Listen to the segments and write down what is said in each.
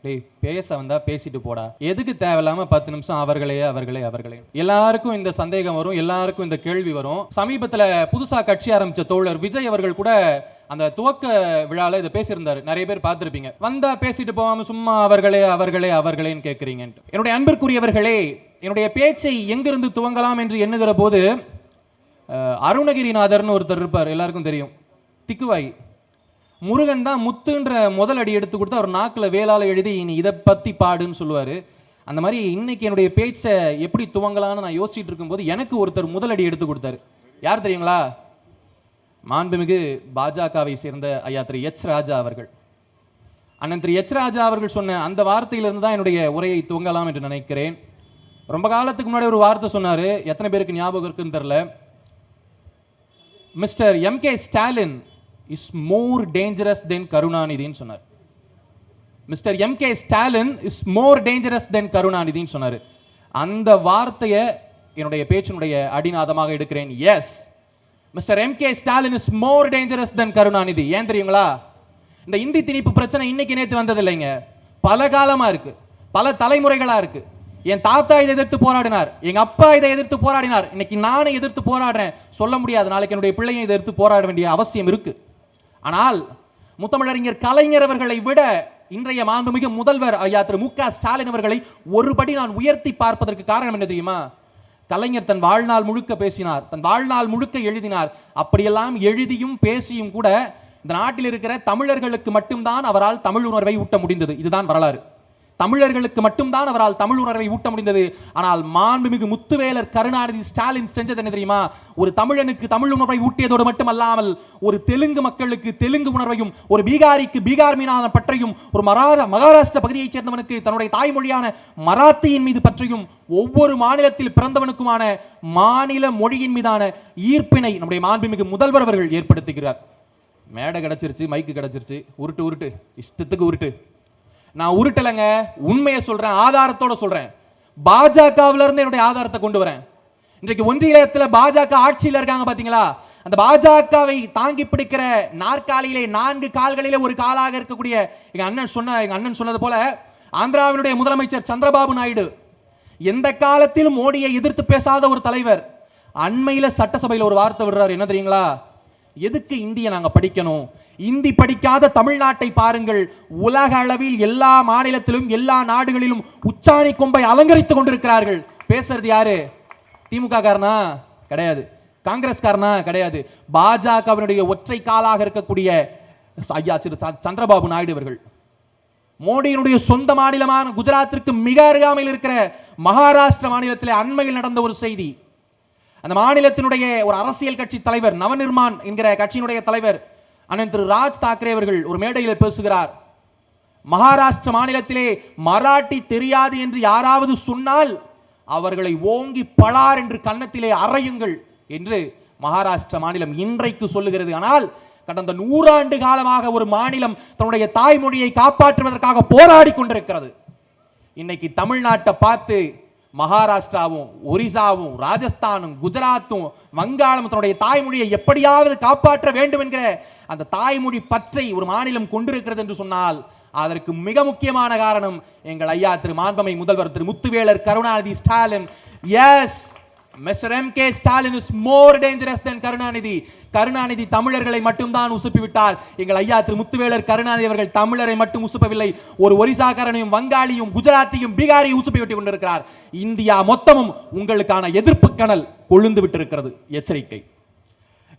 டேய் பேச வந்தா பேசிட்டு போடா, எதுக்கு தேவையில்லாம 10 நிமிஷம் அவர்களே அவர்களே அவர்களே. எல்லாருக்கும் இந்த சந்தேகம் வரும், எல்லாருக்கும் இந்த கேள்வி வரும். சமீபத்துல புதுசா கட்சி ஆரம்பிச்ச தோழர் விஜய் அவர்கள் கூட அந்த துவக்க விழால இதை பேசியிருந்தாரு. நிறைய பேர் பார்த்திருப்பீங்க. வந்தா பேசிட்டு போகாம சும்மா அவர்களே அவர்களே அவர்களேன்னு கேட்குறீங்க. என்னுடைய அன்பிற்குரியவர்களே, என்னுடைய பேச்சை எங்கிருந்து துவங்கலாம் என்று எண்ணுகிற போது அருணகிரிநாதர்னு ஒருத்தர் இருப்பார், எல்லாருக்கும் தெரியும். திக்குவாய் முருகன் தான் முத்துன்ற முதல் அடி எடுத்து கொடுத்து அவர் நாக்கில் வேளால எழுதி நீ இதை பற்றி பாடுன்னு சொல்லுவார். அந்த மாதிரி இன்னைக்கு என்னுடைய பேச்சை எப்படி துவங்கலான்னு நான் யோசிச்சுட்டு இருக்கும்போது எனக்கு ஒருத்தர் முதலடி எடுத்து கொடுத்தாரு. யார் தெரியுங்களா? மாண்புமிகு பாஜகவை சேர்ந்த ஐயா திரு எச் ராஜா அவர்கள். அண்ணன் திரு எச் ராஜா அவர்கள் சொன்ன அந்த வார்த்தையிலிருந்து தான் என்னுடைய உரையை துவங்கலாம் என்று நினைக்கிறேன். ரொம்ப காலத்துக்கு முன்னாடி ஒரு வார்த்தை சொன்னார், எத்தனை பேருக்கு ஞாபகம் இருக்குன்னு தெரியல. Mister M K. Stalin is more dangerous than கருணாநிதின்னு சொன்னார். Mister M K. Stalin is more dangerous than கருணாநிதின்னு சொன்னார். அந்த வார்த்தையை என்னுடைய பேச்சினுடைய அடிநாதமாக எடுக்கிறேன். Yes, mister M K. Stalin is more dangerous than Karunanidhi. ஏன் தெரியுங்களா? இந்த இந்தி திணிப்பு பிரச்சனை இன்னைக்கு நேற்று வந்தது இல்லைங்க, பல காலமா இருக்கு, பல தலைமுறைகளா இருக்கு. என் தாத்தா இதை எதிர்த்து போராடினார், எங்க அப்பா இதை எதிர்த்து போராடினார், இன்னைக்கு நானே எதிர்த்து போராடுறேன். சொல்ல முடியாது நாளைக்கு என்னுடைய பிள்ளையை இதை எதிர்த்து போராட வேண்டிய அவசியம் இருக்கு. ஆனால் முத்தமிழறிஞர் கலைஞர் அவர்களை விட இன்றைய மாண்புமிகு முதல்வர் ஐயா திரு மு.க. ஸ்டாலின் அவர்களை ஒருபடி நான் உயர்த்தி பார்ப்பதற்கு காரணம் என்ன தெரியுமா? கலைஞர் தன் வாழ்நாள் முழுக்க பேசினார், தன் வாழ்நாள் முழுக்க எழுதினார். அப்படியெல்லாம் எழுதியும் பேசியும் கூட இந்த நாட்டில் இருக்கிற தமிழர்களுக்கு மட்டும்தான் அவரால் தமிழ் உணர்வை ஊட்ட முடிந்தது. இதுதான் வரலாறு. தமிழர்களுக்கு மட்டும்தான் அவரால் தமிழ் உணர்வை ஊட்ட முடிந்தது. ஆனால் மாண்புமிகு முத்துவேலர் கருணாநிதி ஸ்டாலின் செஞ்சது என்ன தெரியுமா? ஒரு தமிழனுக்கு தமிழ் உணர்வை ஊட்டியதோடு மட்டுமல்லாமல் ஒரு தெலுங்கு மக்களுக்கு தெலுங்கு உணர்வையும், ஒரு பீகாரிக்கு பீகார் மீதான பற்றையும், ஒரு மகாராஷ்டிர பகுதியைச் சேர்ந்தவனுக்கு தன்னுடைய தாய்மொழியான மராத்தியின் மீது பற்றையும், ஒவ்வொரு மாநிலத்தில் பிறந்தவனுக்குமான மாநில மொழியின் மீதான ஈர்ப்பினை நம்முடைய மாண்புமிகு முதல்வர் அவர்கள் ஏற்படுத்துகிறார். மேடை கிடைச்சிருச்சு, மைக்கு கிடைச்சிருச்சு, உருட்டு உருட்டு, இஷ்டத்துக்கு உருட்டு. நான் உருட்டலைங்க, உண்மையை சொல்றேன், ஆதாரத்தோட சொல்றேன். பாஜகவில இருந்து என்னுடைய ஆதாரத்தை கொண்டு வரேன். இன்றைக்கு ஒன்றியத்தில் பாஜக ஆட்சியில் இருக்காங்க பாத்தீங்களா? அந்த பாஜகவை தாங்கி பிடிக்கிற நாற்காலியிலே 4 கால்களிலே ஒரு காலாக இருக்கக்கூடிய எங்க அண்ணன் சொன்னது போல ஆந்திராவினுடைய முதலமைச்சர் சந்திரபாபு நாயுடு எந்த காலத்திலும் மோடியை எதிர்த்து பேசாத ஒரு தலைவர். அண்மையில சட்டசபையில் ஒரு வார்த்தை விடுறாரு, என்ன தெரியுங்களா? எதுக்கு இந்தியை நாங்க படிக்கணும்? இந்தி படிக்காத தமிழ்நாட்டை பாருங்கள், உலக அளவில் எல்லா மாநிலத்திலும் எல்லா நாடுகளிலும் உச்சாணி கொம்பை அலங்கரித்துக் கொண்டிருக்கிறார்கள். பேசுறது யாரு? திமுக காரனா? கிடையாது. காங்கிரஸ் காரனா? கிடையாது. பாஜகவினுடைய ஒற்றை காலாக இருக்கக்கூடிய ஐயா திரு சந்திரபாபு நாயுடு அவர்கள். மோடியினுடைய சொந்த மாநிலமான குஜராத்திற்கு மிக அருகாமையில் இருக்கிற மகாராஷ்டிர மாநிலத்தில் அண்மையில் நடந்த ஒரு செய்தி. அந்த மாநிலத்தினுடைய ஒரு அரசியல் கட்சி தலைவர், நவநிர்மான் என்கிற கட்சியினுடைய தலைவர் அண்ணன் திரு ராஜ் தாக்கரே அவர்கள் ஒரு மேடையில் பேசுகிறார். மகாராஷ்டிர மாநிலத்திலே மராட்டி தெரியாது என்று யாராவது சொன்னால் அவர்களை ஓங்கி பளார் என்று கன்னத்திலே அறையுங்கள் என்று மகாராஷ்டிர மாநிலம் இன்றைக்கு சொல்லுகிறது. ஆனால் கடந்த 100 ஆண்டு காலமாக ஒரு மாநிலம் தன்னுடைய தாய்மொழியை காப்பாற்றுவதற்காக போராடி கொண்டிருக்கிறது. இன்னைக்கு தமிழ்நாட்டை பார்த்து மகாராஷ்டிராவும் ஒரிசாவும் ராஜஸ்தானும் குஜராத்தும் வங்காளம் தன்னுடைய தாய்மொழியை எப்படியாவது காப்பாற்ற வேண்டும் என்கிற அந்த தாய்மொழி பற்றை ஒரு மாநிலம் கொண்டிருக்கிறது என்று சொன்னால் அதற்கு மிக முக்கியமான காரணம் எங்கள் ஐயா திரு மாண்புமை முதல்வர் Thiru Muthuvelar Karunanidhi Stalin. Yes, mister M K. Stalin is more dangerous than Karunanidhi. Karunanidhi தமிழர்களை மட்டும்தான் உசுப்பி விட்டார். எங்கள் ஐயா திரு முத்துவேலர் கருணாநிதி அவர்கள் தமிழரை மட்டும் உசுப்பவில்லை, ஒரு ஒரிசாக்காரனையும் வங்காளியும் குஜராத்தியும் பீகாரியும் உசுப்பி விட்டுக் கொண்டிருக்கிறார். இந்தியா மொத்தமும் உங்களுக்கான எதிர்ப்பு கனல் கொழுந்து விட்டிருக்கிறது. எச்சரிக்கை.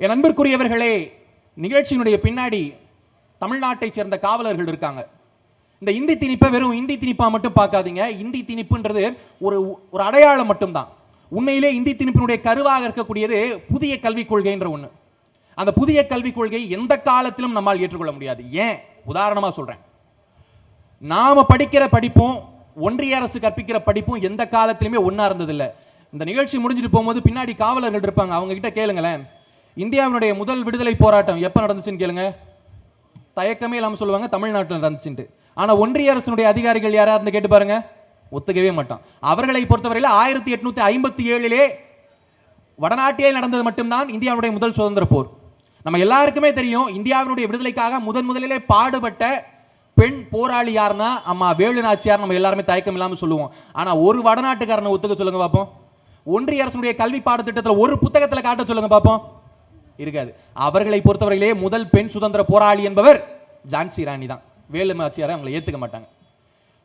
என் அன்பிற்குரியவர்களே, நிகழ்ச்சியினுடைய பின்னாடி தமிழ்நாட்டை சேர்ந்த காவலர்கள் இருக்காங்க. இந்த இந்தி திணிப்பை வெறும் இந்தி திணிப்பா மட்டும் பார்க்காதீங்க. இந்தி திணிப்புன்றது ஒரு அடையாளம் மட்டும்தான். உண்மையிலே இந்தி திணிப்பினுடைய கருவாக இருக்கக்கூடியது புதிய கல்விக் கொள்கைன்ற ஒண்ணு. அந்த புதிய கல்விக் கொள்கை எந்த காலத்திலும் நம்மால் ஏற்றுக்கொள்ள முடியாது. ஏன்? உதாரணமா சொல்றேன். நாம படிக்கிற படிப்பும் ஒன்றிய அரசு கற்பிக்கிற படிப்பும் எந்த காலத்திலுமே ஒன்னா இருந்ததில்லை. இந்த நிகழ்ச்சி முடிஞ்சிட்டு போகும்போது பின்னாடி காவலர்கள் இருப்பாங்க, அவங்க கிட்ட கேளுங்களேன், இந்தியாவினுடைய முதல் விடுதலை போராட்டம் எப்ப நடந்துச்சுன்னு கேளுங்க. தயக்கமே இல்லாமல் சொல்லுவாங்க தமிழ்நாட்டில் நடந்துச்சுட்டு. ஆனா ஒன்றிய அரசினுடைய அதிகாரிகள் யாரா இருந்து கேட்டு பாருங்க, ஒத்துக்கவே மாட்டான். அவர்களை பொறுத்தவரையில் 1857 வடநாட்டிலே நடந்தது மட்டும்தான் இந்தியாவுடைய முதல் சுதந்திர போர். நம்ம எல்லாருக்குமே தெரியும், இந்தியாவினுடைய விடுதலைக்காக முதலிலே பாடுபட்ட பெண் போராளி யாருன்னா அம்மா வேலு நாச்சியார் நம்ம எல்லாருமே தயக்கம் இல்லாமல் சொல்லுவோம். ஆனா ஒரு வடநாட்டுக்காரனை ஒத்துக்க சொல்லுங்க பார்ப்போம். ஒன்றிய அரசுடைய கல்வி பாடத்திட்டத்தில் ஒரு புத்தகத்தில் காட்ட சொல்லுங்க பார்ப்போம். இருக்காது. அவர்களை பொறுத்தவரையிலே முதல் பெண் சுதந்திர போராளி என்பவர் ஜான்சி ராணி தான். வேலு நாச்சியாரை அவங்களை ஏத்துக்க மாட்டாங்க.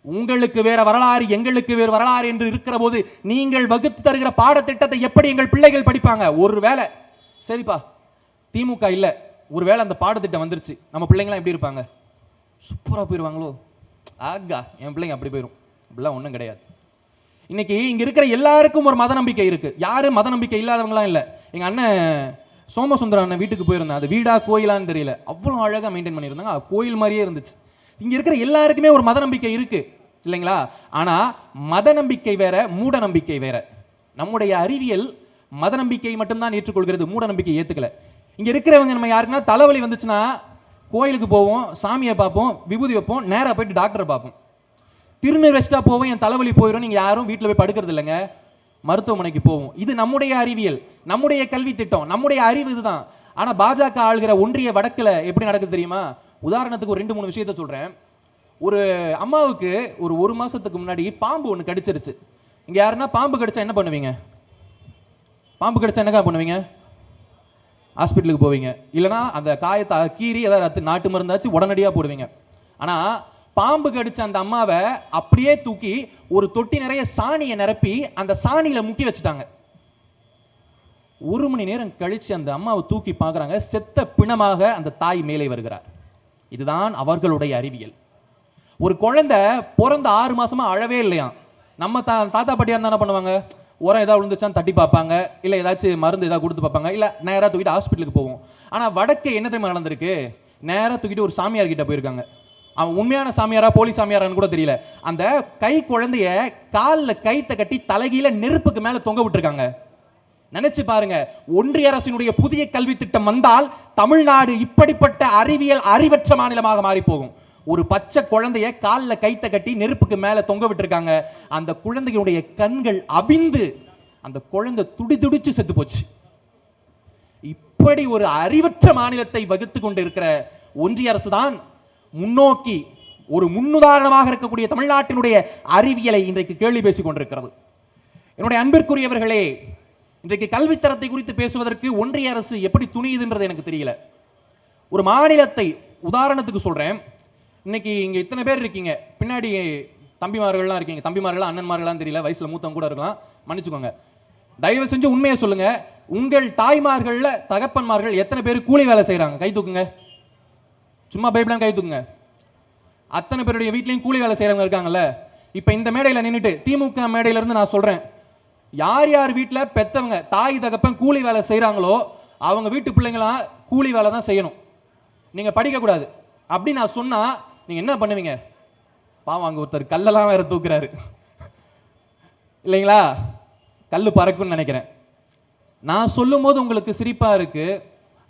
உங்களுக்கு வேற வரலாறு, எங்களுக்கு வேறு வரலாறு என்று இருக்கிற போது நீங்கள் வகுத்து தருகிற பாடத்திட்டத்தை எப்படி எங்கள் பிள்ளைகள் படிப்பாங்க? ஒருவேளை சரிப்பா திமுக இல்ல, ஒருவேளை அந்த பாடத்திட்டம் வந்துருச்சு, நம்ம பிள்ளைங்களாம் எப்படி இருப்பாங்க? சூப்பரா போயிருவாங்களோ? ஆகா, என் பிள்ளைங்க அப்படி போயிடும். அப்படிலாம் ஒன்றும் கிடையாது. இன்னைக்கு இங்க இருக்கிற எல்லாருக்கும் ஒரு மத நம்பிக்கை இருக்கு. யாரும் மத நம்பிக்கை இல்லாதவங்களாம் இல்லை. எங்க அண்ணன் சோமசுந்தரம் அண்ணன் வீட்டுக்கு போயிருந்தேன். அது வீடா கோயிலான்னு தெரியல, அவ்வளோ அழகா மெயின்டைன் பண்ணியிருந்தாங்க. கோயில் மாதிரியே இருந்துச்சு. இங்க இருக்கிற எல்லாருக்குமே ஒரு மத நம்பிக்கை இருக்கு இல்லைங்களா? ஆனா மத நம்பிக்கை வேற, மூட நம்பிக்கை வேற. நம்முடைய அறிவியல் மத நம்பிக்கை மட்டும்தான் ஏற்றுக்கொள்கிறது, மூட நம்பிக்கை ஏத்துக்கல. இங்க இருக்கிறவங்க நம்ம யாருக்குன்னா தலைவலி வந்துச்சுன்னா கோயிலுக்கு போவோம், சாமியை பார்ப்போம், விபூதி வைப்போம், நேராக போயிட்டு டாக்டரை பார்ப்போம். திருநீர் வச்சிட்டா போவோம், என் தலைவலி போயிடும், நீங்க யாரும் வீட்டில் போய் படுக்கிறது இல்லைங்க, மருத்துவமனைக்கு போவோம். இது நம்முடைய அறிவியல், நம்முடைய கல்வி திட்டம், நம்முடைய அறிவு இதுதான். ஆனா பாஜக ஆளுகிற ஒன்றிய வடக்குல எப்படி நடக்குது தெரியுமா? உதாரணத்துக்கு ஒரு 2-3 விஷயத்த சொல்றேன். ஒரு அம்மாவுக்கு ஒரு மாசத்துக்கு முன்னாடி பாம்பு ஒன்று கடிச்சிருச்சு. இங்க யாருன்னா பாம்பு கடிச்சா என்ன பண்ணுவீங்க? பாம்பு கடிச்சா என்னக்கா பண்ணுவீங்க? ஹாஸ்பிட்டலுக்கு போவீங்க, இல்லைனா அந்த காயத்தை கீறி ஏதாவது நாட்டு மருந்தாச்சு உடனடியாக போடுவீங்க. ஆனா பாம்பு கடிச்ச அந்த அம்மாவை அப்படியே தூக்கி ஒரு தொட்டி நிறைய சாணியை நிரப்பி அந்த சாணியில முக்கி வச்சுட்டாங்க. 1 மணி நேரம் கழிச்சு அந்த அம்மாவை தூக்கி பார்க்குறாங்க, செத்த பிணமாக அந்த தாய் மேலே வருகிறார். இதுதான் அவர்களுடைய அறிவியல். ஒரு குழந்தை பிறந்த 6 மாசமா அழவே இல்லையாம். நம்ம தாத்தா பாட்டியா இருந்தா என்ன பண்ணுவாங்க? உரம் ஏதாவது விழுந்துச்சான்னு தட்டி பார்ப்பாங்க, இல்லை ஏதாச்சும் மருந்து ஏதாவது கொடுத்து பார்ப்பாங்க, இல்லை நேராக தூக்கிட்டு ஹாஸ்பிட்டலுக்கு போவோம். ஆனால் வடக்கு என்ன தெரியுமா நடந்திருக்கு? நேராக தூக்கிட்டு ஒரு சாமியார் கிட்ட போயிருக்காங்க. அவன் உண்மையான சாமியாரா போலி சாமியாரான்னு கூட தெரியல. அந்த கை குழந்தைய காலில் கைத்தை கட்டி தலைகீழ நெருப்புக்கு மேலே தொங்க விட்டுருக்காங்க. நினைச்சு பாருங்க, ஒன்றிய அரசினுடைய புதிய கல்வி திட்டம் வந்தால் தமிழ்நாடு இப்படிப்பட்ட அறிவியல் அறிவற்ற மாநிலமாக மாறி போகும். ஒரு பச்சை குழந்தைய காலில் கைத்த கட்டி நெருப்புக்கு மேல தொங்க விட்டுருக்காங்க. அந்த குழந்தையுடைய கண்கள் அவிந்து அந்த குழந்தை துடிதுடிச்சு செத்து போச்சு. இப்படி ஒரு அறிவற்ற மாநிலத்தை வகுத்து கொண்டு இருக்கிற ஒன்றிய அரசு தான் முன்னோக்கி ஒரு முன்னுதாரணமாக இருக்கக்கூடிய தமிழ்நாட்டினுடைய அறிவியலை இன்றைக்கு கேள்வி பேசிக் கொண்டிருக்கிறது. என்னுடைய அன்பிற்குரியவர்களே, இன்றைக்கு கல்வித்தரத்தை குறித்து பேசுவதற்கு ஒன்றிய அரசு எப்படி துணியுதுன்றது எனக்கு தெரியல. ஒரு மாநிலத்தை உதாரணத்துக்கு சொல்றேன். இன்னைக்கு இங்க இத்தனை பேர் இருக்கீங்க, பின்னாடி தம்பிமார்கள்லாம் இருக்கீங்க. தம்பிமார்களா அண்ணன்மார்களாம் தெரியல, வயசுல மூத்தவங்க கூட இருக்கலாம், மன்னிச்சுக்கோங்க. தயவு செஞ்சு உண்மையை சொல்லுங்க, உங்கள் தாய்மார்கள்ல தகப்பன்மார்கள் எத்தனை பேர் கூலி வேலை செய்யறாங்க? கை தூக்குங்க. சும்மா பைபிளான் கை தூக்குங்க. அத்தனை பேருடைய வீட்லயும் கூலி வேலை செய்யறவங்க இருக்காங்கல்ல. இப்ப இந்த மேடையில நின்றுட்டு திமுக மேடையில இருந்து நான் சொல்றேன், யார் யார் வீட்டில் பெத்தவங்க தாய் தகப்பன் கூலி வேலை செய்கிறாங்களோ அவங்க வீட்டு பிள்ளைங்களாம் கூலி வேலை தான் செய்யணும், நீங்கள் படிக்கக்கூடாது அப்படி நான் சொன்னால் நீங்கள் என்ன பண்ணுவீங்க? பாவம், அங்கே ஒருத்தர் கல்லெல்லாம் வேற தூக்குறாரு இல்லைங்களா? கல் பறக்கும்னு நினைக்கிறேன். நான் சொல்லும் போது உங்களுக்கு சிரிப்பாக இருக்கு,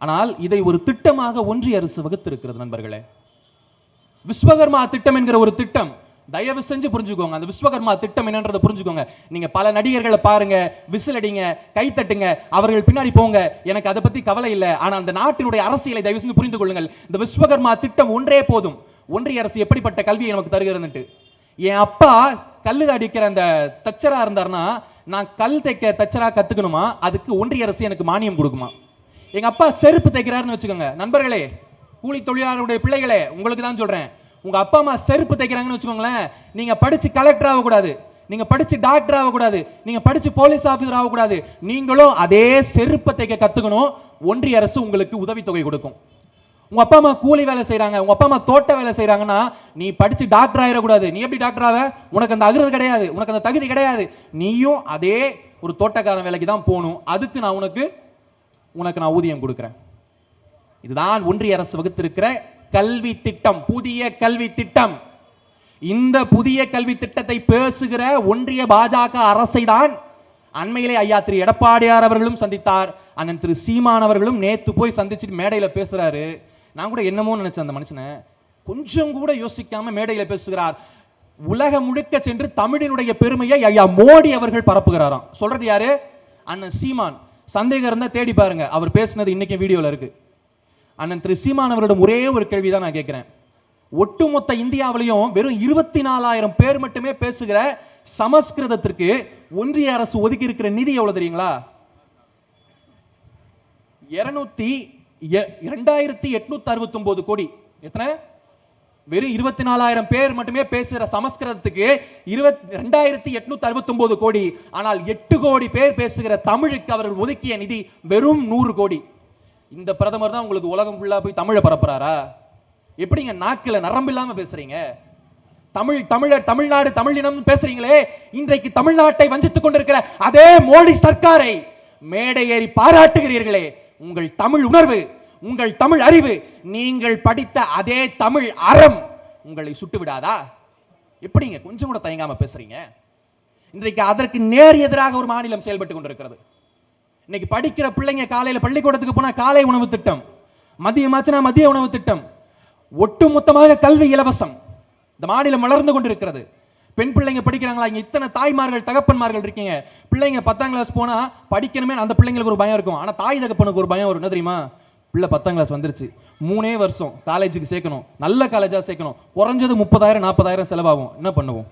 ஆனால் இதை ஒரு திட்டமாக ஒன்றிய அரசு வகுத்திருக்கிறது நண்பர்களே. விஸ்வகர்மா திட்டம் என்கிற ஒரு திட்டம், தயவு செஞ்சு புரிஞ்சுக்கோங்க. அந்த விஸ்வகர்மா திட்டம் என்னன்றதை புரிஞ்சுக்கோங்க. நீங்க பல நடிகர்களை பாருங்க, விசில் அடிங்க, கை தட்டுங்க, அவர்கள் பின்னாடி போங்க, எனக்கு அதை பத்தி கவலை இல்லை. ஆனா அந்த நாட்டினுடைய அரசியலை தயவு செஞ்சு புரிந்து கொள்ளுங்கள். இந்த விஸ்வகர்மா திட்டம் ஒன்றே போதும், ஒன்றிய அரசு எப்படிப்பட்ட கல்வியை நமக்கு தருகிறது. என் அப்பா கல்லு அடிக்கிற அந்த தச்சரா இருந்தாருன்னா நான் கல் தைக்க தச்சரா கத்துக்கணுமா? அதுக்கு ஒன்றிய அரசு எனக்கு மானியம் கொடுக்குமா? எங்க அப்பா செருப்பு தைக்கிறாருன்னு வச்சுக்கோங்க நண்பர்களே, கூலி தொழிலாளருடைய பிள்ளைகளே, உங்களுக்கு தான் சொல்றேன். உங்க அப்பா அம்மா செருப்பு தைக்கிறாங்கன்னு வச்சுக்கோங்களேன், நீங்க படிச்சு கலெக்டர் ஆகக்கூடாது, நீங்க படிச்சு டாக்டர் ஆகக்கூடாது, நீங்க படிச்சு போலீஸ் ஆபீசர் ஆகக்கூடாது, நீங்களும் அதே செருப்பை தைக்க கத்துக்கணும். ஒன்றிய அரசு உங்களுக்கு உதவித்தொகை கொடுக்கும். உங்க அப்பா அம்மா கூலி வேலை செய்யறாங்க, உங்க அப்பா அம்மா தோட்ட வேலை செய்யறாங்கன்னா நீ படிச்சு டாக்டர் ஆயிடக்கூடாது. நீ எப்படி டாக்டர் ஆவ? உனக்கு அந்த அகிருது கிடையாது, உனக்கு அந்த தகுதி கிடையாது. நீயும் அதே ஒரு தோட்டக்காரன் வேலைக்கு தான் போகணும். அதுக்கு நான் உனக்கு நான் ஊதியம் கொடுக்கிறேன். இதுதான் ஒன்றிய அரசு வகுத்திருக்கிற கல்வி திட்டம், புதிய கல்வி திட்டம். இந்த புதிய கல்வி திட்டத்தை பேசுகிற ஒன்றிய பாஜக அரசை தான் அண்மையிலே ஐயா திரு எடப்பாடியார் அவர்களும் சந்தித்தார். அண்ணன் திரு சீமான் அவர்களும் நேத்து போய் சந்திச்சுட்டு மேடையில பேசுறாரு. நான் கூட என்னமோ நினைச்சேன், அந்த மனுஷனை கொஞ்சம் கூட யோசிக்காம மேடையில பேசுகிறார். உலகம் முழுக்க சென்று தமிழினுடைய பெருமையை ஐயா மோடி அவர்கள் பரப்புகிறாராம். சொல்றது யாரு? அண்ணன் சீமான். சந்தேகம் இருந்தா தேடி பாருங்க, அவர் பேசினது இன்னைக்கு வீடியோல இருக்கு. அண்ணன் திரு சீமான் அவரிடம் ஒரே ஒரு கேள்விதான் நான் கேட்கிறேன். ஒட்டுமொத்த இந்தியாவிலையும் வெறும் 24,000 பேர் மட்டுமே பேசுகிற சமஸ்கிருதத்திற்கு ஒன்றிய அரசு ஒதுக்கி இருக்கிற நிதி எவ்வளவு தெரியுங்களா? 2869 கோடி. எத்தனை? வெறும் 24,000 பேர் மட்டுமே பேசுகிற சமஸ்கிருதத்துக்கு 2869 கோடி. ஆனால் 8 கோடி பேர் பேசுகிற தமிழுக்கு அவர்கள் ஒதுக்கிய நிதி வெறும் 100 கோடி. இந்த பிரதமர் தான் உங்களுக்கு உலகம் ஃபுல்லா போய் தமிழை பரப்புறாரா? எப்படிங்க நாக்குல நரம்பு இல்லாம பேசுறீங்க? தமிழர், தமிழ்நாடு, தமிழினம் பேசுறீங்களே. இன்றைக்கு தமிழ்நாட்டை வஞ்சித்துக் கொண்டிருக்கிற அதே மோடி சர்க்காரை மேடை ஏறி பாராட்டுகிறீர்களே. உங்கள் தமிழ் உணர்வு, உங்கள் தமிழ் அறிவு, நீங்கள் படித்த அதே தமிழ் அறம் உங்களை சுட்டு விடாதா? எப்படிங்க கொஞ்சம் கூட தயங்காம பேசுறீங்க? இன்றைக்கு அதற்கு நேர் எதிராக ஒரு மாநிலம் செயல்பட்டு கொண்டிருக்கிறது. இன்னைக்கு படிக்கிற பிள்ளைங்க காலையில பள்ளிக்கூடத்துக்கு போனா காலை உணவு திட்டம், மதியமாச்சுனா மதிய உணவு திட்டம், ஒட்டுமொத்தமாக கல்வி இலவசம். இந்த மாநிலம் வளர்ந்து கொண்டிருக்கிறது. பெண் பிள்ளைங்க படிக்கிறாங்களா? இங்க இத்தனை தாய்மார்கள், தகப்பன்மார்கள் இருக்கீங்க. பிள்ளைங்க 10ஆம் கிளாஸ் போனா படிக்கணுமே அந்த பிள்ளைங்களுக்கு ஒரு பயம் இருக்கும். ஆனா தாய் தகப்பனுக்கு ஒரு பயம் வரும். என்ன தெரியுமா? பிள்ளை 10ஆம் கிளாஸ் வந்துருச்சு, 3 வருஷம் காலேஜுக்கு சேர்க்கணும், நல்ல காலேஜா சேர்க்கணும், குறைஞ்சது 30,000 40,000 செலவாகும். என்ன பண்ணுவோம்?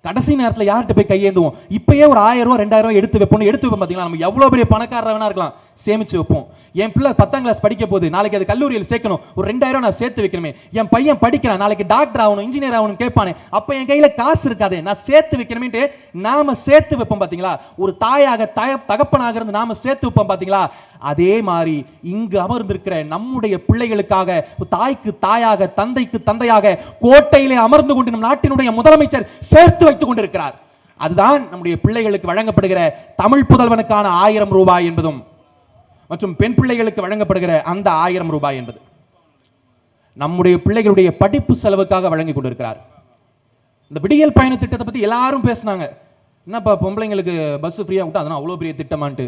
கடைசி நேரத்தில் யார்கிட்ட போய் கையேந்துவோம்? இப்பயே ஒரு 1000 ரூபா 2000 எடுத்து வைப்போம். எடுத்து வைப்போம். பார்த்தீங்களா, நம்ம எவ்வளோ பெரிய பணக்காரர் வேணா இருக்கலாம், சேமிச்சு வைப்போம். என் பிள்ளை 10ஆம் கிளாஸ் படிக்க போது, நாளைக்கு அது கல்லூரியில் சேர்க்கணும், ஒரு 2000 நான் சேர்த்து வைக்கணுமே. என் பையன் படிக்கிறான், நாளைக்கு டாக்டர் ஆகணும், இன்ஜினியர் ஆகணும் கேட்பானே, அப்போ என் கையில் காசு இருக்காதே, நான் சேர்த்து வைக்கணுமேட்டு நாம சேர்த்து வைப்போம். பார்த்தீங்களா, ஒரு தாயாக தகப்பனாக இருந்து நாம சேர்த்து வைப்போம். பார்த்தீங்களா, அதே மாதிரி இங்கு அமர்ந்திருக்கிற நம்முடைய பிள்ளைகளுக்காக தாய்க்கு தாயாக, தந்தைக்கு தந்தையாக கோட்டையிலே அமர்ந்து கொண்டு நம் நாட்டினுடைய முதலமைச்சர் சேர்த்து வைத்துக் கொண்டிருக்கிறார். அதுதான் நம்முடைய பிள்ளைகளுக்கு வழங்கப்படுகிற தமிழ் புதல்வனுக்கான 1000 ரூபாய் என்பதும், மற்றும் பெண் பிள்ளைகளுக்கு வழங்கப்படுகிற அந்த 1000 ரூபாய் என்பது நம்முடைய பிள்ளைகளுடைய படிப்பு செலவுக்காக வழங்கி கொண்டிருக்கிறார். இந்த விடியல் பயண திட்டத்தை பத்தி எல்லாரும் பேசினாங்க. என்னப்பா பொம்பளைங்களுக்கு பஸ் ஃப்ரீயா விட்டா அதெல்லாம் அவ்வளோ பெரிய திட்டமான்ட்டு.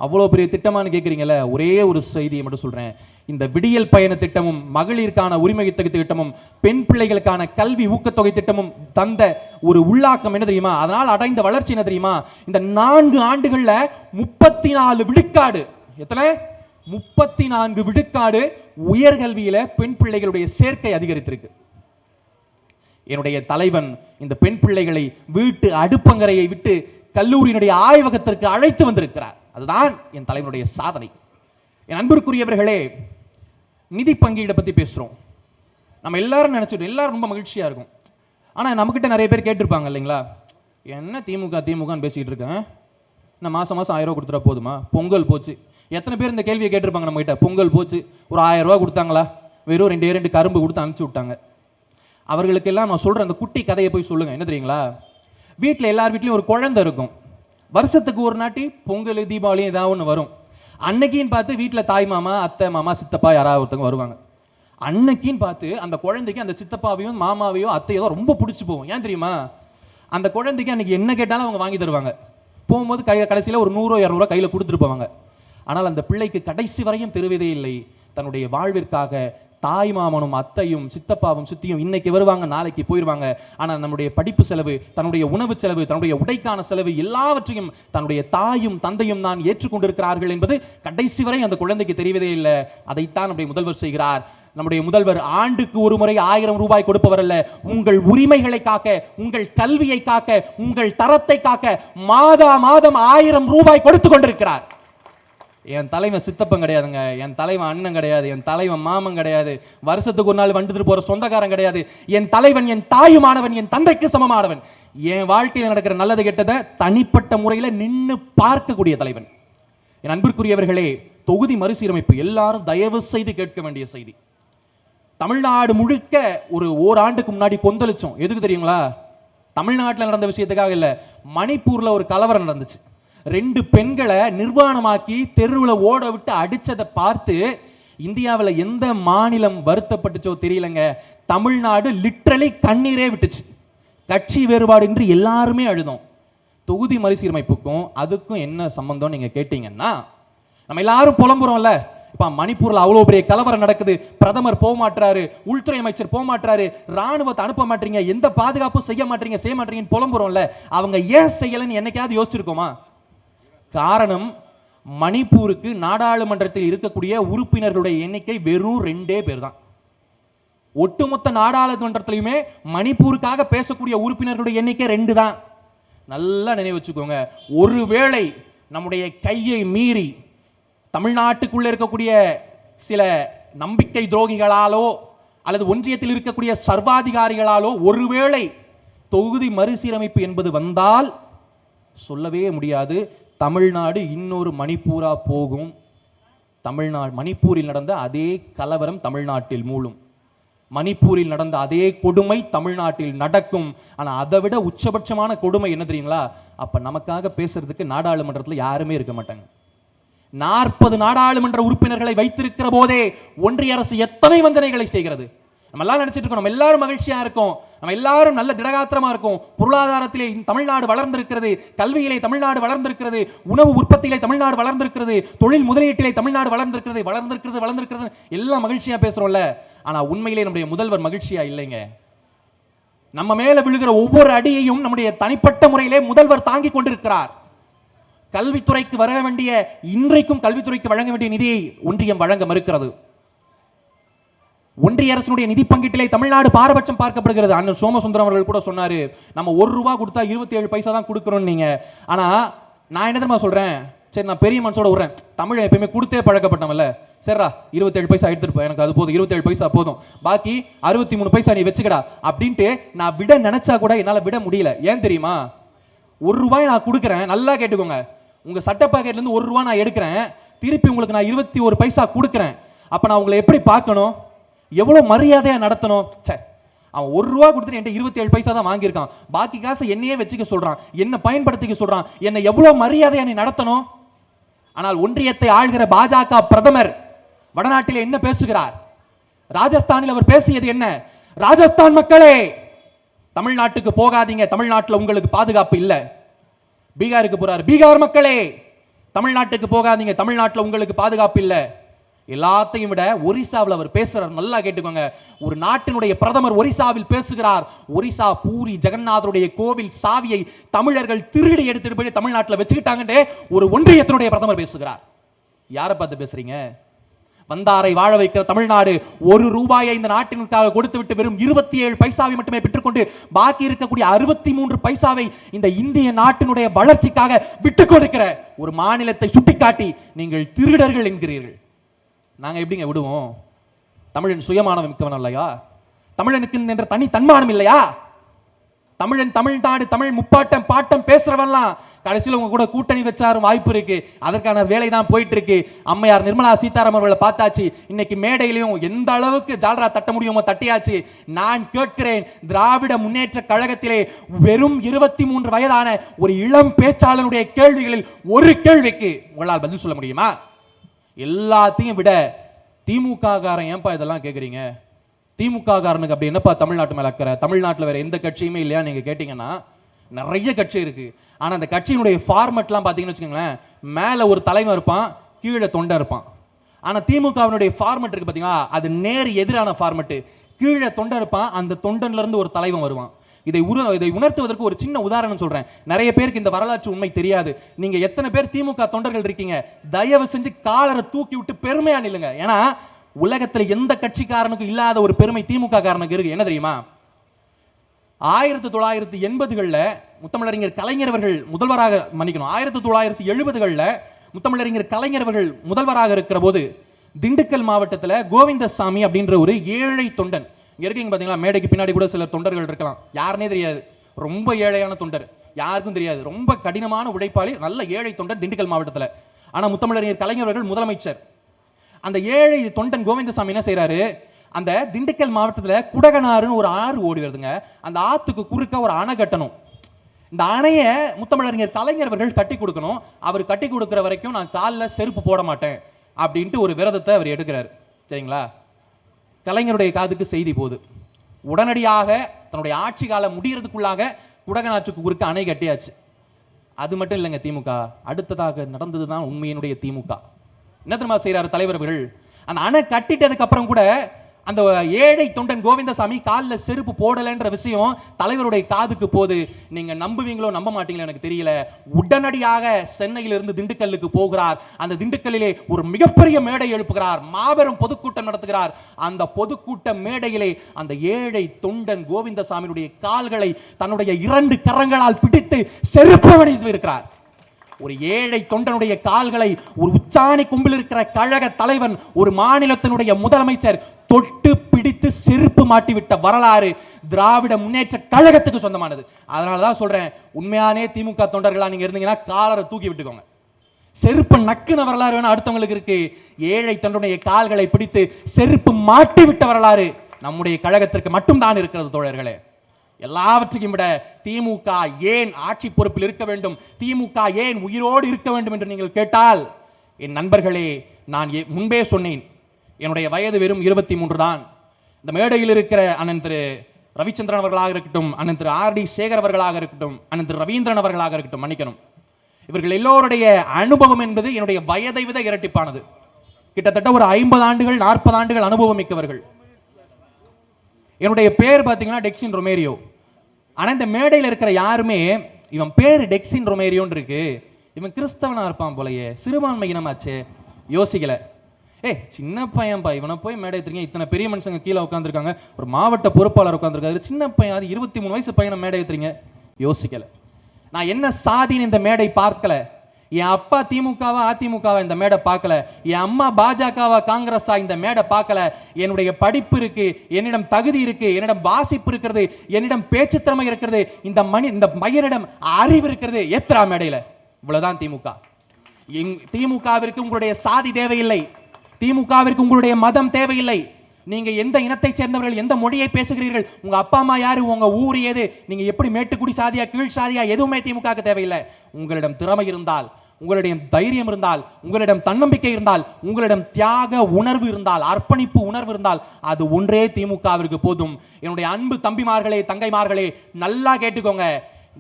அவ்வளோ பெரிய திட்டமானு கேட்குறீங்களே, ஒரே ஒரு செய்தியை மட்டும் சொல்கிறேன். இந்த விடியல் பயண திட்டமும், மகளிருக்கான உரிமை திட்டமும், பெண் பிள்ளைகளுக்கான கல்வி ஊக்கத்தொகை திட்டமும் தந்த ஒரு உள்ளாக்கம் என்ன தெரியுமா? அதனால் அடைந்த வளர்ச்சி என்ன தெரியுமா? இந்த 4 ஆண்டுகளில் 34 விழுக்காடு, எத்தனை? 34 விழுக்காடு உயர்கல்வியில பெண் பிள்ளைகளுடைய சேர்க்கை அதிகரித்திருக்கு. என்னுடைய தலைவன் இந்த பெண் பிள்ளைகளை வீட்டு அடுப்பங்கரையை விட்டு கல்லூரியினுடைய ஆய்வகத்திற்கு அழைத்து வந்திருக்கிறார். அதுதான் என் தலைவனுடைய சாதனை. என் அன்பிற்குரியவர்களே, நிதி பங்கீடை பத்தி பேசுறோம். நம்ம எல்லாரும் நினைச்சிட்டோம், எல்லாரும் ரொம்ப மகிழ்ச்சியா இருக்கும். ஆனா நம்மகிட்ட நிறைய பேர் கேட்டிருப்பாங்க இல்லைங்களா, என்ன திமுகன்னு பேசிட்டு இருக்கேன், நான் மாசம் 1000 ரூபா கொடுத்துட்டா போதுமா? பொங்கல் போச்சு. எத்தனை பேர் இந்த கேள்வியை கேட்டிருப்பாங்க நம்ம கிட்ட? பொங்கல் போச்சு, ஒரு 1000 ரூபா கொடுத்தாங்களா? வெறும் 2 கரும்பு கொடுத்து அனுப்பிச்சு விட்டாங்க. அவர்களுக்கெல்லாம் நான் சொல்ற அந்த குட்டி கதையை போய் சொல்லுங்க. என்ன தெரியுங்களா, வீட்டில் எல்லார் வீட்லையும் ஒரு குழந்தை இருக்கும். வருஷத்துக்கு ஒரு நாட்டி பொங்கல், தீபாவளி ஏதாவது ஒன்று வரும். அன்னைக்கின்னு பார்த்து வீட்டில் தாய் மாமா, அத்தை மாமா, சித்தப்பா யாராவது ஒருத்தவங்க வருவாங்க. அன்னைக்கின்னு பார்த்து அந்த குழந்தைக்கு அந்த சித்தப்பாவையும் மாமாவையும் அத்தையோ ரொம்ப பிடிச்சி போகும். ஏன் தெரியுமா? அந்த குழந்தைக்கு அன்னைக்கு என்ன கேட்டாலும் அவங்க வாங்கி தருவாங்க. போகும்போது கடைசியில் ஒரு 100 200 கையில் கொடுத்துட்டு போவாங்க. ஆனால் அந்த பிள்ளைக்கு கடைசி வரையும் தெரிவதே இல்லை. தன்னுடைய வாழ்விற்காக தாய் மாமனும் அத்தையும் சித்தப்பாவும் சித்தியும் இன்னைக்கு வருவாங்க, நாளைக்கு போயிடுவாங்க. ஆனால் நம்முடைய படிப்பு செலவு, தன்னுடைய உணவு செலவு, தன்னுடைய உடைக்கான செலவு எல்லாவற்றையும் தன்னுடைய தாயும் தந்தையும் தான் ஏற்றுக்கொண்டிருக்கிறார்கள் என்பது கடைசி வரை அந்த குழந்தைக்கு தெரிவதே இல்லை. அதைத்தான் நம்முடைய முதல்வர் செய்கிறார். நம்முடைய முதல்வர் ஆண்டுக்கு ஒரு முறை 1000 ரூபாய் கொடுப்பவர் அல்ல. உங்கள் உரிமைகளை காக்க, உங்கள் கல்வியை காக்க, உங்கள் தரத்தை காக்க மாதம் 1000 ரூபாய் கொடுத்து கொண்டிருக்கிறார். என் தலைவன் சித்தப்பன் கிடையாதுங்க, என் தலைவன் அண்ணன் கிடையாது, என் தலைவன் மாமன் கிடையாது, வருஷத்துக்கு ஒரு நாள் வந்துட்டு போற சொந்தக்காரன் கிடையாது. என் தலைவன் என் தாயுமானவன், என் தந்தைக்கு சமமானவன். என் வாழ்க்கையில் நடக்கிற நல்லது கெட்டதை தனிப்பட்ட முறையில் நின்று பார்க்கக்கூடிய தலைவன். என் அன்பிற்குரியவர்களே, தொகுதி மறுசீரமைப்பு எல்லாரும் தயவு செய்து கேட்க வேண்டிய செய்தி. தமிழ்நாடு முழுக்க ஒரு ஓராண்டுக்கு முன்னாடி கொந்தளிச்சோம். எதுக்கு தெரியுங்களா? தமிழ்நாட்டில் நடந்த விஷயத்துக்காக இல்லை, மணிப்பூர்ல ஒரு கலவரம் நடந்துச்சு. 2 பெண்களை நிர்வாணமாக்கி தெருவில் ஓட விட்டு அடிச்சதை பார்த்து இந்தியாவில் எந்த மாநிலம் வருத்தப்பட்டுச்சோ தெரியலங்க. தமிழ்நாடு லிட்டரலி கண்ணீரே விட்டுச்சு. கட்சி வேறுபாடு இன்றி எல்லாருமே அழுதோம். தொகுதி மறுசீரமைப்புக்கும் அதுக்கும் என்ன சம்பந்தம் நீங்க கேட்டீங்கன்னா, நம்ம எல்லாரும் புலம்புறோம்ல, இப்ப மணிப்பூர்ல அவ்வளவு பெரிய கலவரம் நடக்குது, பிரதமர் போக மாட்டாரு, உள்துறை அமைச்சர் போக மாட்டாரு, ராணுவத்தை அனுப்ப மாட்டீங்க, எந்த பாதுகாப்பும் செய்ய மாட்டீங்கன்னு புலம்புறோம்ல. அவங்க ஏன் செய்யலன்னு என்னைக்காவது யோசிச்சிருக்கோமா? காரணம், மணிப்பூருக்கு நாடாளுமன்றத்தில் இருக்கக்கூடிய உறுப்பினர்களுடைய எண்ணிக்கை வெறும் 2 பேர் தான். ஒட்டுமொத்த நாடாளுமன்றத்திலையுமே மணிப்பூருக்காக பேசக்கூடிய உறுப்பினர்களுடைய எண்ணிக்கை 2 தான். நல்லா நினைவு வச்சுக்கோங்க. ஒருவேளை நம்முடைய கையை மீறி தமிழ்நாட்டுக்குள்ள இருக்கக்கூடிய சில நம்பிக்கை துரோகிகளாலோ அல்லது ஒன்றியத்தில் இருக்கக்கூடிய சர்வாதிகாரிகளாலோ ஒருவேளை தொகுதி மறுசீரமைப்பு என்பது வந்தால் சொல்லவே முடியாது, தமிழ்நாடு இன்னொரு மணிப்பூரா போகும். மணிப்பூரில் நடந்த அதே கலவரம் தமிழ்நாட்டில் மூழும். மணிப்பூரில் நடந்த அதே கொடுமை தமிழ்நாட்டில் நடக்கும். ஆனா அதை விட உச்சபட்சமான கொடுமை என்ன தெரியுங்களா? அப்ப நமக்காக பேசுறதுக்கு நாடாளுமன்றத்தில் யாருமே இருக்க மாட்டாங்க. 40 நாடாளுமன்ற உறுப்பினர்களை வைத்திருக்கிற போதே ஒன்றிய அரசு எத்தனை வஞ்சனைகளை செய்கிறது. நம்ம எல்லாம் நினைச்சிட்டு இருக்கோம், நம்ம எல்லாரும் மகிழ்ச்சியா இருக்கோம், நம்ம எல்லாரும் நல்ல திடகாத்திரமா இருக்கும், பொருளாதாரத்திலே தமிழ்நாடு வளர்ந்திருக்கிறது, கல்வியிலே தமிழ்நாடு வளர்ந்திருக்கிறது, உணவு உற்பத்தியிலே தமிழ்நாடு வளர்ந்திருக்கிறது, தொழில் முதலீட்டிலே தமிழ்நாடு வளர்ந்திருக்கிறது எல்லாம் மகிழ்ச்சியா பேசுறோம்ல. ஆனா உண்மையிலே நம்முடைய முதல்வர் மகிழ்ச்சியா இல்லைங்க. நம்ம மேல விழுகிற ஒவ்வொரு அடியையும் நம்முடைய தனிப்பட்ட முறையிலே முதல்வர் தாங்கி கொண்டிருக்கிறார். கல்வித்துறைக்கு வர வேண்டிய, இன்றைக்கும் கல்வித்துறைக்கு வழங்க வேண்டிய நிதியை ஒன்றியம் வழங்க மறுக்கிறது. ஒன்றிய அரசுடைய நிதி பங்கீட்டிலே தமிழ்நாடு பாரபட்சம் பார்க்கப்படுகிறது. அண்ணன் சோமசுந்தரம் அவர்கள் கூட சொன்னாரு, நம்ம 1 ரூபா கொடுத்தா 27 பைசா தான் கொடுக்கிறோம் நீங்க. ஆனா நான் என்ன தெரியுமா சொல்றேன், சரி நான் பெரிய மனசோட விடுறேன், தமிழ் எப்பயுமே கொடுத்தே பழக்கப்பட்டவன்ல, சரிடா 27 பைசா எடுத்துட்டு எனக்கு அது போதும், 27 பைசா போதும், பாக்கி 63 பைசா நீ வச்சுக்கடா அப்படின்ட்டு நான் விட நினைச்சா கூட என்னால விட முடியல. ஏன் தெரியுமா? 1 ரூபாய் நான் கொடுக்குறேன், நல்லா கேட்டுக்கோங்க, உங்க சட்ட பாக்கெட்ல இருந்து 1 ரூபா நான் எடுக்கிறேன், திருப்பி உங்களுக்கு நான் 21 பைசா கொடுக்குறேன். அப்ப நான் உங்களை எப்படி பார்க்கணும், எவ்வளவு மரியாதையா நடத்தணும்? சரி, அவன் 1 ரூபா கொடுத்துட்டு என்கிட்ட 27 பைசா தான் வாங்கியிருக்கான், பாக்கி காசை என்னையே வச்சுக்க சொல்றான், என்ன பயன்படுத்திக்க சொல்றான், என்னை எவ்வளவு மரியாதையா நீ நடத்தணும். ஆனால் ஒன்றியத்தை ஆள்கிற பாஜக பிரதமர் வடநாட்டில் என்ன பேசுகிறார்? ராஜஸ்தானில் அவர் பேசியது என்ன? ராஜஸ்தான் மக்களே தமிழ்நாட்டுக்கு போகாதீங்க, தமிழ்நாட்டில் உங்களுக்கு பாதுகாப்பு இல்லை. பீகாருக்கு போறார், பீகார் மக்களே தமிழ்நாட்டுக்கு போகாதீங்க, தமிழ்நாட்டில் உங்களுக்கு பாதுகாப்பு இல்லை. எல்லாத்தையும் விட ஒரிசாவில் அவர் பேசுறார், நல்லா கேட்டுக்கோங்க. ஒரு நாட்டினுடைய பிரதமர் ஒரிசாவில் பேசுகிறார். ஒரிசா பூரி ஜெகநாதருடைய கோவில் சாவியை தமிழர்கள் திருடி எடுத்துட்டு போய் தமிழ்நாட்டில் வச்சுக்கிட்டாங்கன்னு ஒரு ஒன்றியத்தினுடைய பிரதமர் பேசுகிறார். யாரை பார்த்து பேசுறீங்க? வந்தாரை வாழ வைக்கிற தமிழ்நாடு 1 ரூபாயை இந்த நாட்டினுக்காக கொடுத்து விட்டு வெறும் 27 பைசாவை மட்டுமே பெற்றுக்கொண்டு பாக்கி இருக்கக்கூடிய 63 பைசாவை இந்த இந்திய நாட்டினுடைய வளர்ச்சிக்காக விட்டுக் கொடுக்கிற ஒரு மாநிலத்தை சுட்டிக்காட்டி நீங்கள் திருடர்கள் என்கிறீர்கள். நாங்க எப்படிங்க விடுவோம்? தமிழன் சுயமானவன் மிக்கவன் இல்லையா? தமிழனுக்கு என்ற தனி தன்மானம் இல்லையா? தமிழன் தமிழ்நாடு தமிழ் முப்பாட்டம் பாட்டம் பேசுறவன்லாம் கடைசியில் உங்க கூட கூட்டணி வச்சாரும் வாய்ப்பு இருக்கு. அதற்கான வேலை தான் போயிட்டு இருக்கு. அம்மையார் நிர்மலா சீதாராமன் அவர்களை பார்த்தாச்சு, இன்னைக்கு மேடையிலையும் எந்த அளவுக்கு ஜால்ரா தட்ட முடியுமோ தட்டியாச்சு. நான் கேட்கிறேன், திராவிட முன்னேற்ற கழகத்திலே வெறும் 23 வயதான ஒரு இளம் பேச்சாளனுடைய கேள்விகளில் ஒரு கேள்விக்கு உங்களால் பதில் சொல்ல முடியுமா? எல்லாத்தையும் விட திமுக காரன் ஏன்பா இதெல்லாம் கேட்குறீங்க? திமுக காரனுக்கு அப்படி என்னப்பா தமிழ்நாட்டு மேல அக்கறை? தமிழ்நாட்டில் வேற எந்த கட்சியுமே இல்லையா நீங்க கேட்டீங்கன்னா நிறைய கட்சி இருக்கு. ஆனா அந்த கட்சியினுடைய ஃபார்மெட்லாம் பார்த்தீங்கன்னு வச்சுக்கோங்களேன், மேல ஒரு தலைவன் இருப்பான், கீழே தொண்டை இருப்பான். ஆனா திமுகவினுடைய ஃபார்மெட் இருக்கு பார்த்தீங்களா, அது நேர் எதிரான ஃபார்மெட். கீழே தொண்டை இருப்பான், அந்த தொண்டன்ல இருந்து ஒரு தலைவன் வருவான். இதை உணர்த்துவதற்கு ஒரு சின்ன உதாரணம் சொல்றேன். நிறைய பேருக்கு இந்த வரலாற்று உண்மை தெரியாது. நீங்க எத்தனை பேர் திமுக தொண்டர்கள் இருக்கீங்க? தயவு செஞ்சு காலரை தூக்கி விட்டு பெருமையா நில்லுங்க. ஏன்னா உலகத்துல எந்த கட்சிக்காரனுக்கும் இல்லாத ஒரு பெருமை திமுக காரனுக்கு இருக்கு. என்ன தெரியுமா? 1980களில் முத்தமிழறிஞர் கலைஞர் அவர்கள் முதல்வராக, மன்னிக்கணும், 1970களில் முத்தமிழறிஞர் கலைஞர் அவர்கள் முதல்வராக இருக்கிற போது திண்டுக்கல் மாவட்டத்தில் கோவிந்தசாமி அப்படின்ற ஒரு ஏழை தொண்டன் இங்க இருக்கீங்க பாத்தீங்களா, மேடைக்கு பின்னாடி கூட சில தொண்டர்கள் இருக்கலாம், யாருன்னே தெரியாது, ரொம்ப ஏழையான தொண்டர், யாருக்கும் தெரியாது, ரொம்ப கடினமான உழைப்பாளி, நல்ல ஏழை தொண்டர் திண்டுக்கல் மாவட்டத்தில். ஆனா முத்தமிழறிஞர் கலைஞர் அவர்கள் முதலமைச்சர். அந்த ஏழை தொண்டன் கோவிந்தசாமி என்ன செய்யறாரு, அந்த திண்டுக்கல் மாவட்டத்தில் குடகனாறுன்னு ஒரு ஆறு ஓடி வருதுங்க, அந்த ஆத்துக்கு குறுக்க ஒரு அணை கட்டணும். இந்த அணையை முத்தமிழறிஞர் கலைஞர் அவர்கள் கட்டி கொடுக்கணும். அவர் கட்டி கொடுக்குற வரைக்கும் நான் காலில் செருப்பு போட மாட்டேன் அப்படின்ட்டு ஒரு விரதத்தை அவர் எடுக்கிறார். சரிங்களா? கலைஞருடைய காதுக்கு செய்தி போகுது. உடனடியாக தன்னுடைய ஆட்சி காலம் முடிகிறதுக்குள்ளாக குடகனாற்றுக்கு குறுக்க அணை கட்டியாச்சு. அது மட்டும் இல்லைங்க திமுக, அடுத்ததாக நடந்தது தான் உண்மையினுடைய திமுக. என்ன தெரியுமா செய்யறாரு தலைவர் அவர்கள்? அந்த அணை கட்டிட்டதுக்கு அப்புறம் கூட அந்த ஏழை தொண்டன் கோவிந்தசாமி காலில் செருப்பு போடலைன்ற விஷயம் தலைவருடைய காதுக்கு போது. நீங்க நம்புவீங்களோ நம்ப மாட்டீங்களோ எனக்கு தெரியல. உடனடியாக சென்னையிலிருந்து திண்டுக்கல்லுக்கு போகிறார். அந்த திண்டுக்கல்லிலே ஒரு மிகப்பெரிய மேடை எழுப்புகிறார், மாபெரும் பொதுக்கூட்டம் நடத்துகிறார். அந்த பொதுக்கூட்ட மேடையிலே அந்த ஏழை தொண்டன் கோவிந்தசாமியுடைய கால்களை தன்னுடைய 2 கரங்களால் பிடித்து செருப்பு அணிந்து இருக்கிறார். ஒரு ஏழை தொண்டனுடைய கால்களை ஒரு உச்சாணி கும்பில் இருக்கிற கழக தலைவன், ஒரு மாநிலத்தினுடைய முதலமைச்சர் தொட்டு பிடித்து செருப்பு மாட்டிவிட்ட வரலாறு திராவிட முன்னேற்ற கழகத்துக்கு சொந்தமானது. அதனாலதான் சொல்றேன், உண்மையானே திமுக தொண்டர்களா நீங்க இருந்தீங்கன்னா காலரை தூக்கி விட்டுக்கோங்க. செருப்பு நக்குன வரலாறு வேணா அடுத்தவங்களுக்கு இருக்கு. ஏழை தொண்டனுடைய கால்களை பிடித்து செருப்பு மாட்டி விட்ட வரலாறு நம்முடைய கழகத்திற்கு மட்டும்தான் இருக்கிறது தோழர்களே. எல்லாவற்றையும் விட திமுக ஏன் ஆட்சி பொறுப்பில் இருக்க வேண்டும், திமுக ஏன் உயிரோடு இருக்க வேண்டும் என்று நீங்கள் கேட்டால், என் நண்பர்களே, நான் முன்பே சொன்னேன், என்னுடைய வயது வெறும் 23 தான். இந்த மேடையில் இருக்கிற அண்ணன் திரு ரவிச்சந்திரன் அவர்களாக இருக்கட்டும், அண்ணன் திரு RD சேகர் அவர்களாக இருக்கட்டும், அண்ணன் திரு ரவீந்திரன் அவர்களாக இருக்கட்டும், மன்னிக்கணும், இவர்கள் எல்லோருடைய அனுபவம் என்பது என்னுடைய வயதை விட இரட்டிப்பானது. கிட்டத்தட்ட ஒரு 50 ஆண்டுகள் 40 ஆண்டுகள் அனுபவம் மிக்கவர்கள். என்னுடைய பேர் பார்த்தீங்கன்னா டெக்சின் ரொமேரியோ. ஆனால் இந்த மேடையில் இருக்கிற யாருமே இவன் பேர் டெக்சின் ரொமேரியோன்னு இருக்கு, இவன் கிறிஸ்தவனா இருப்பான் போலயே, சிறுபான்மை இனமாச்சே, யோசிக்கல. சின்ன பையன்பா, இவனை போய் மேடை எடுத்துருங்க, இத்தனை பெரிய மனுஷங்க கீழே உட்காந்துருக்காங்க, ஒரு மாவட்ட பொறுப்பாளர் உட்காந்துருக்காரு, சின்ன பையன், அது 23 வயசு பையனை மேடை எடுத்துறீங்க, யோசிக்கல. நான் என்ன சாதின்னு இந்த மேடை பார்க்கல. என் அப்பா திமுகவா அதிமுகவா இந்த மேடை பார்க்கல. என் அம்மா பாஜகவா காங்கிரஸா இந்த மேடை பார்க்கல. என்னுடைய படிப்பு இருக்கு, என்னிடம் தகுதி இருக்கு, என்னிடம் வாசிப்பு இருக்கிறது, என்னிடம் பேச்சு திறமை இருக்கிறது, இந்த பையனிடம் அறிவு இருக்கிறது. ஏத்ரா மேடையில இவ்வளவுதான் திமுக. திமுகவிற்கு உங்களுடைய சாதி தேவையில்லை, திமுகவிற்கு உங்களுடைய மதம் தேவையில்லை. நீங்க எந்த இனத்தை சேர்ந்தவர்கள், எந்த மொழியை பேசுகிறீர்கள், உங்க அப்பா அம்மா யாரு, உங்க ஊர் ஏது, நீங்க எப்படி மேட்டுக்குடி சாதியா கீழ் சாதியா, எதுவுமே திமுக தேவையில்லை. உங்களிடம் திறமை இருந்தால், உங்களிடம் தைரியம் இருந்தால், உங்களிடம் தன்னம்பிக்கை இருந்தால், உங்களிடம் தியாக உணர்வு இருந்தால், அர்ப்பணிப்பு உணர்வு இருந்தால், அது ஒன்றே திமுகவிற்கு போதும். என்னுடைய அன்பு தம்பிமார்களே தங்கைமார்களே, நல்லா கேட்டுக்கோங்க.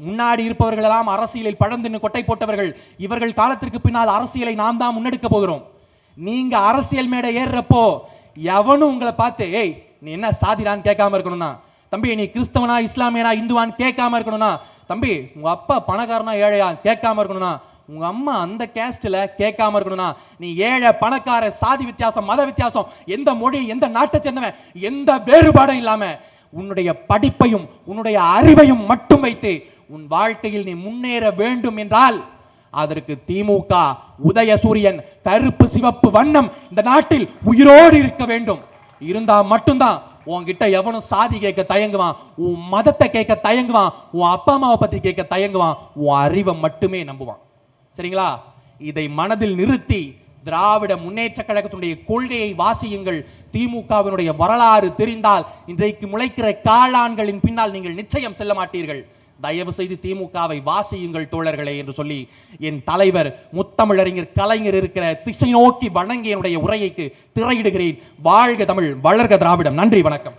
முன்னாடி இருப்பவர்கள் எல்லாம் அரசியலில் பழந்தின்னு கொட்டை போட்டவர்கள். இவர்கள் காலத்திற்கு பின்னால் அரசியலை நாம் தான் முன்னெடுக்க போகிறோம். நீங்க அரசியல் மேடை ஏறுறப்போ எவனும் உங்களை பார்த்து ஏய் நீ என்ன சாதிரான்னு கேட்காம இருக்கணும்னா, தம்பி நீ கிறிஸ்தவனா இஸ்லாமியனா இந்துவான்னு கேட்காம இருக்கணும்னா, தம்பி உங்க அப்பா பணக்காரனா ஏழையா கேட்காம இருக்கணும்னா, உங்க அம்மா அந்த கேஸ்ட்ல கேட்காம இருக்கணும்னா, நீ ஏழை பணக்கார சாதி வித்தியாசம் மத வித்தியாசம் எந்த மொழி எந்த நாட்டை சேர்ந்தவன் எந்த வேறுபாடும் இல்லாம உன்னுடைய படிப்பையும் உன்னுடைய அறிவையும் மட்டும் வைத்து உன் வாழ்க்கையில் நீ முன்னேற வேண்டும் என்றால் அதற்கு திமுக உதயசூரியன் கருப்பு சிவப்பு வண்ணம் இந்த நாட்டில் உயிரோடு இருக்க வேண்டும். இருந்தா மட்டும்தான் உன்கிட்ட எவனும் சாதி கேட்க தயங்குவான், உன் மதத்தை கேட்க தயங்குவான், உன் அப்பா அம்மாவை பத்தி கேட்க தயங்குவான், உன் அறிவை மட்டுமே நம்புவான். சரிங்களா? இதை மனதில் நிறுத்தி திராவிட முன்னேற்ற கழகத்தினுடைய கொள்கையை வாசியுங்கள். திமுகவினுடைய வரலாறு தெரிந்தால் இன்றைக்கு முளைக்கிற காளான்களின் பின்னால் நீங்கள் நிச்சயம் செல்ல மாட்டீர்கள். தயவு செய்து திமுகவை வாசியுங்கள் தோழர்களே என்று சொல்லி என் தலைவர் முத்தமிழறிஞர் கலைஞர் இருக்கிற திசை நோக்கி வணங்கி என்னுடைய உரையைக்கு திரையிடுகிறேன். வாழ்க தமிழ், வளர்க திராவிடம். நன்றி, வணக்கம்.